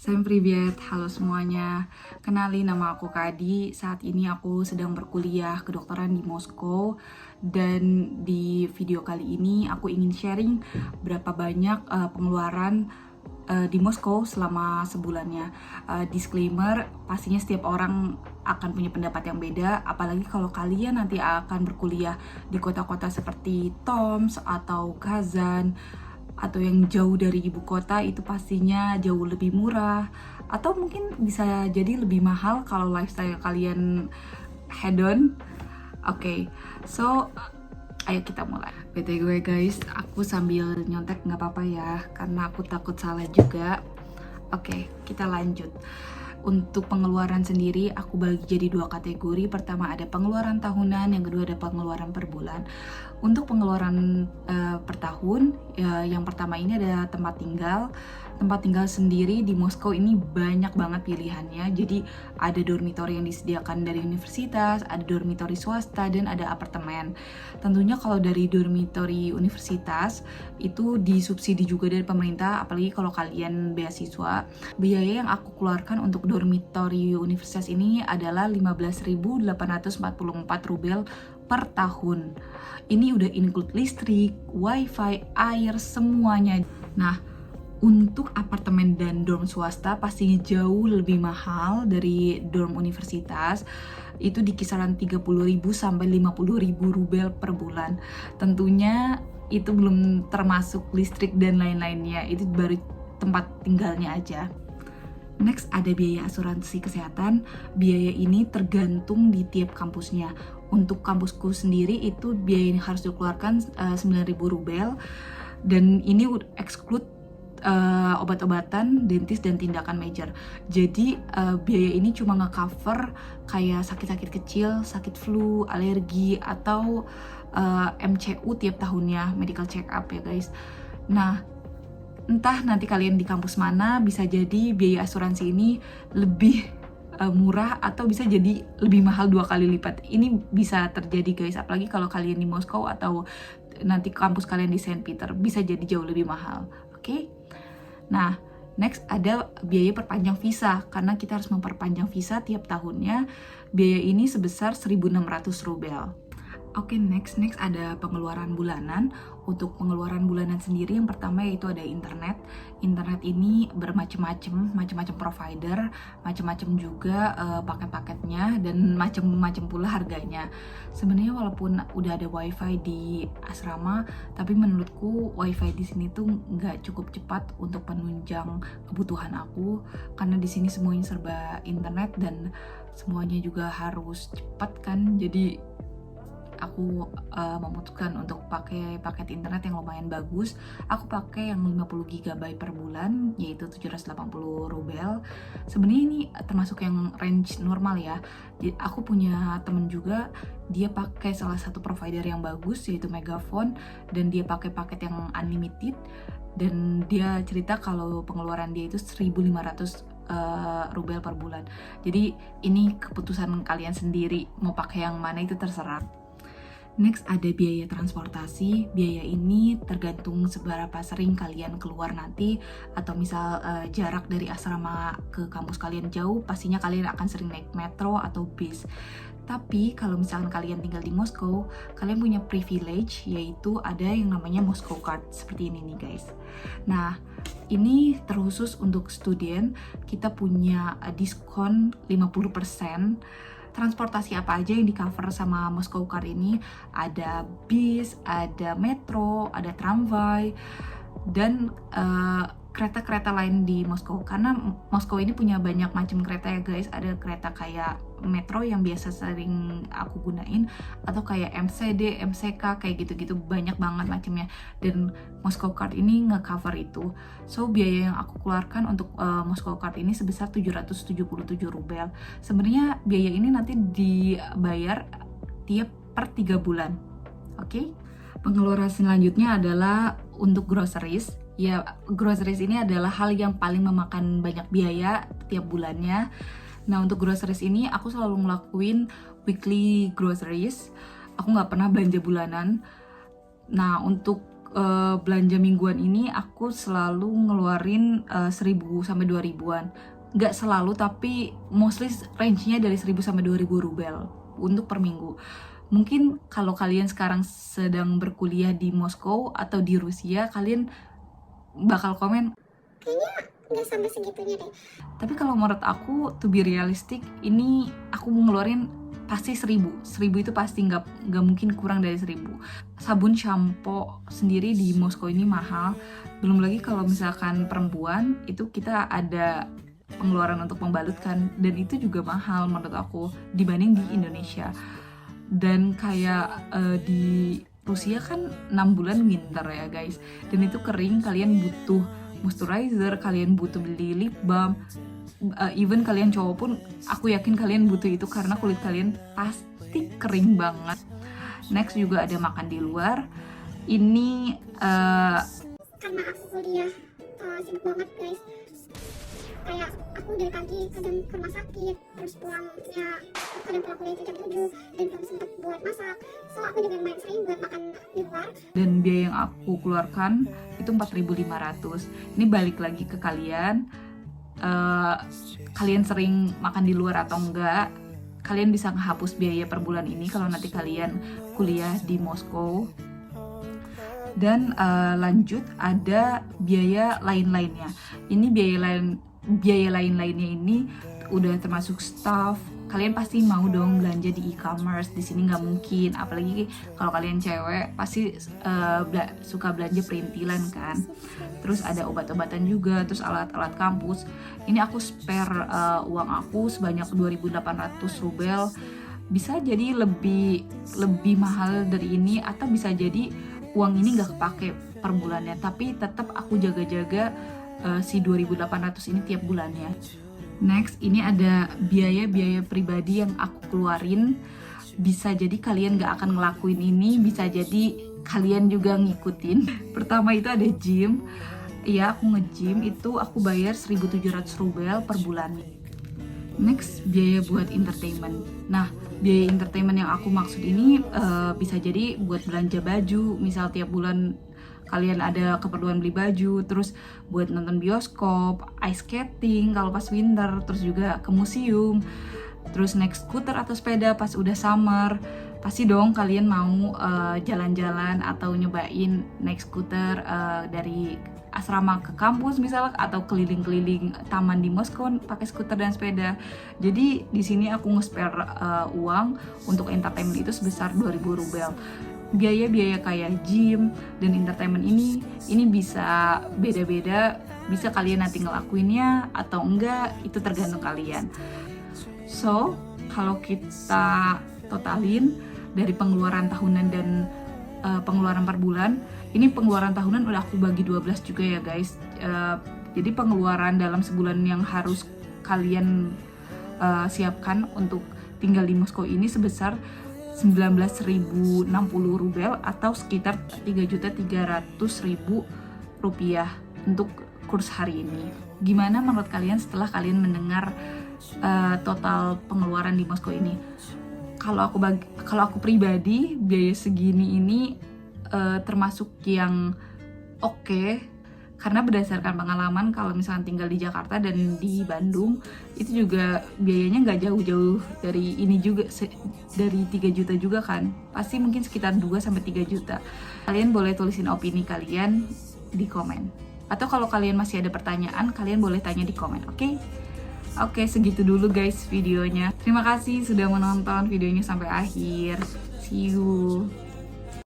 Всем привет, halo semuanya. Kenali, nama aku Kadi. Saat ini aku sedang berkuliah kedokteran di Moskow. Dan di video kali ini aku ingin sharing berapa banyak pengeluaran di Moskow selama sebulannya. Disclaimer, pastinya setiap orang akan punya pendapat yang beda, apalagi kalau kalian nanti akan berkuliah di kota-kota seperti Tomsk atau Kazan atau yang jauh dari ibu kota. Itu pastinya jauh lebih murah atau mungkin bisa jadi lebih mahal kalau lifestyle kalian hedon. Oke, so ayo kita mulai. BTW guys, aku sambil nyontek nggak apa-apa ya, karena aku takut salah juga. Oke, kita lanjut. Untuk pengeluaran sendiri, aku bagi jadi dua kategori. Pertama ada pengeluaran tahunan, yang kedua ada pengeluaran per bulan. Untuk pengeluaran per tahun, yang pertama ini ada tempat tinggal. Tempat tinggal sendiri di Moskow ini banyak banget pilihannya. Jadi ada dormitory yang disediakan dari universitas, ada dormitory swasta, dan ada apartemen. Tentunya kalau dari dormitory universitas itu disubsidi juga dari pemerintah, apalagi kalau kalian beasiswa. Biaya yang aku keluarkan untuk dormitory universitas ini adalah 15.844 rubel per tahun. Ini udah include listrik, wifi, air, semuanya. Nah, untuk apartemen dan dorm swasta pastinya jauh lebih mahal dari dorm universitas. Itu di kisaran 30.000 sampai 50.000 rubel per bulan. Tentunya itu belum termasuk listrik dan lain-lainnya, itu baru tempat tinggalnya aja. Next ada biaya asuransi kesehatan. Biaya ini tergantung di tiap kampusnya. Untuk kampusku sendiri itu biaya yang harus dikeluarkan 9.000 rubel, dan ini exclude obat-obatan, dentis, dan tindakan major. Jadi biaya ini cuma nge-cover kayak sakit-sakit kecil, sakit flu, alergi, atau MCU tiap tahunnya, medical check up ya guys. Nah, entah nanti kalian di kampus mana, bisa jadi biaya asuransi ini lebih murah atau bisa jadi lebih mahal 2 kali lipat. Ini bisa terjadi guys, apalagi kalau kalian di Moskow atau nanti kampus kalian di Saint Peter, bisa jadi jauh lebih mahal. Oke? Nah, next ada biaya perpanjang visa, karena kita harus memperpanjang visa tiap tahunnya. Biaya ini sebesar 1.600 rubel. Oke, next ada pengeluaran bulanan. Untuk pengeluaran bulanan sendiri, yang pertama yaitu ada internet. Internet ini macam-macam provider, macam-macam juga paket-paketnya, dan macam-macam pula harganya. Sebenarnya walaupun udah ada wifi di asrama, tapi menurutku wifi di sini tuh nggak cukup cepat untuk penunjang kebutuhan aku, karena di sini semuanya serba internet dan semuanya juga harus cepat kan. Jadi aku memutuskan untuk pakai paket internet yang lumayan bagus. Aku pakai yang 50 GB per bulan, yaitu 780 rubel. Sebenarnya ini termasuk yang range normal ya. Jadi aku punya temen juga, dia pakai salah satu provider yang bagus, yaitu Megaphone, dan dia pakai paket yang unlimited. Dan dia cerita kalau pengeluaran dia itu 1.500 rubel per bulan. Jadi ini keputusan kalian sendiri, mau pakai yang mana itu terserah. Next ada biaya transportasi. Biaya ini tergantung seberapa sering kalian keluar nanti, atau misal jarak dari asrama ke kampus kalian jauh, pastinya kalian akan sering naik metro atau bis. Tapi kalau misalkan kalian tinggal di Moskow, kalian punya privilege, yaitu ada yang namanya Moscow Card, seperti ini nih guys. Nah, ini terkhusus untuk student, kita punya diskon 50%. Transportasi apa aja yang di cover sama Moscow Card ini? Ada bis, ada metro, ada tramway, dan kereta-kereta lain di Moskow. Karena Moskow ini punya banyak macam kereta ya guys. Ada kereta kayak metro yang biasa sering aku gunain, atau kayak MCD, MCK, kayak gitu-gitu, banyak banget macamnya. Dan Moscow Card ini nge-cover itu. So biaya yang aku keluarkan untuk Moscow Card ini sebesar 777 rubel. Sebenarnya biaya ini nanti dibayar tiap per 3 bulan. Oke? Pengeluaran selanjutnya adalah untuk groceries. Ya, groceries ini adalah hal yang paling memakan banyak biaya tiap bulannya. Nah, untuk groceries ini aku selalu ngelakuin weekly groceries. Aku nggak pernah belanja bulanan. Nah, untuk belanja mingguan ini aku selalu ngeluarin 1000 sampai 2000-an. Nggak selalu, tapi mostly range-nya dari 1000 sampai 2000 rubel untuk per minggu. Mungkin kalau kalian sekarang sedang berkuliah di Moskow atau di Rusia, kalian bakal komen, kayaknya nggak sampai segitunya deh. Tapi kalau menurut aku, to be realistic, ini aku ngeluarin pasti 1000 itu pasti nggak mungkin kurang dari 1000. Sabun shampoo sendiri di Moskow ini mahal. Belum lagi kalau misalkan perempuan, itu kita ada pengeluaran untuk membalutkan, dan itu juga mahal menurut aku dibanding di Indonesia. Dan kayak di Rusia kan 6 bulan winter ya guys, dan itu kering, kalian butuh moisturizer, kalian butuh beli lip balm, even kalian cowok pun aku yakin kalian butuh itu karena kulit kalian pasti kering banget. Next juga ada makan di luar. Ini Karena aku kuliah sibuk banget guys, kayak aku dari pagi kadang ke rumah sakit, terus pulangnya kadang pulang kuliah itu jam 7 dan belum sempat buat masak, so aku juga main sering buat makan di luar. Dan biaya yang aku keluarkan itu 4.500. Ini balik lagi ke kalian, kalian sering makan di luar atau enggak. Kalian bisa menghapus biaya per bulan ini kalau nanti kalian kuliah di Moskow. Dan lanjut ada biaya lain-lainnya. Ini biaya lain-lainnya ini udah termasuk staff. Kalian pasti mau dong belanja di e-commerce. Di sini nggak mungkin, apalagi kalau kalian cewek pasti suka belanja perintilan kan. Terus ada obat-obatan juga, terus alat-alat kampus. Ini aku spare uang aku sebanyak 2.800 rubel. Bisa jadi lebih mahal dari ini, atau bisa jadi uang ini nggak kepake per bulannya, tapi tetap aku jaga-jaga si 2.800 ini tiap bulannya. Next, ini ada biaya-biaya pribadi yang aku keluarin. Bisa jadi kalian nggak akan ngelakuin ini, bisa jadi kalian juga ngikutin. Pertama itu ada gym. Ya, aku nge-gym itu aku bayar 1.700 rubel per bulan. Next, biaya buat entertainment. Nah, biaya entertainment yang aku maksud ini bisa jadi buat belanja baju. Misal tiap bulan kalian ada keperluan beli baju, terus buat nonton bioskop, ice skating kalau pas winter, terus juga ke museum, terus naik skuter atau sepeda pas udah summer. Pasti dong kalian mau jalan-jalan atau nyobain naik skuter dari asrama ke kampus misalnya, atau keliling-keliling taman di Moskow pakai skuter dan sepeda. Jadi di sini aku nge-spare uang untuk entertainment itu sebesar 2.000 rubel. Biaya-biaya kayak gym dan entertainment ini bisa beda-beda, bisa kalian nanti ngelakuinnya atau enggak, itu tergantung kalian. So, kalau kita totalin dari pengeluaran tahunan dan pengeluaran per bulan, ini pengeluaran tahunan udah aku bagi 12 juga ya guys. Jadi pengeluaran dalam sebulan yang harus kalian siapkan untuk tinggal di Moskow ini sebesar 19.060 rubel atau sekitar 3.300.000 rupiah untuk kurs hari ini. Gimana menurut kalian setelah kalian mendengar total pengeluaran di Moskow ini? Kalau aku pribadi, biaya segini ini termasuk yang oke. Karena berdasarkan pengalaman, kalau misalnya tinggal di Jakarta dan di Bandung, itu juga biayanya nggak jauh-jauh dari ini juga, dari 3 juta juga kan. Pasti mungkin sekitar 2-3 juta. Kalian boleh tulisin opini kalian di komen. Atau kalau kalian masih ada pertanyaan, kalian boleh tanya di komen, oke? Oke, segitu dulu guys videonya. Terima kasih sudah menonton videonya sampai akhir. See you!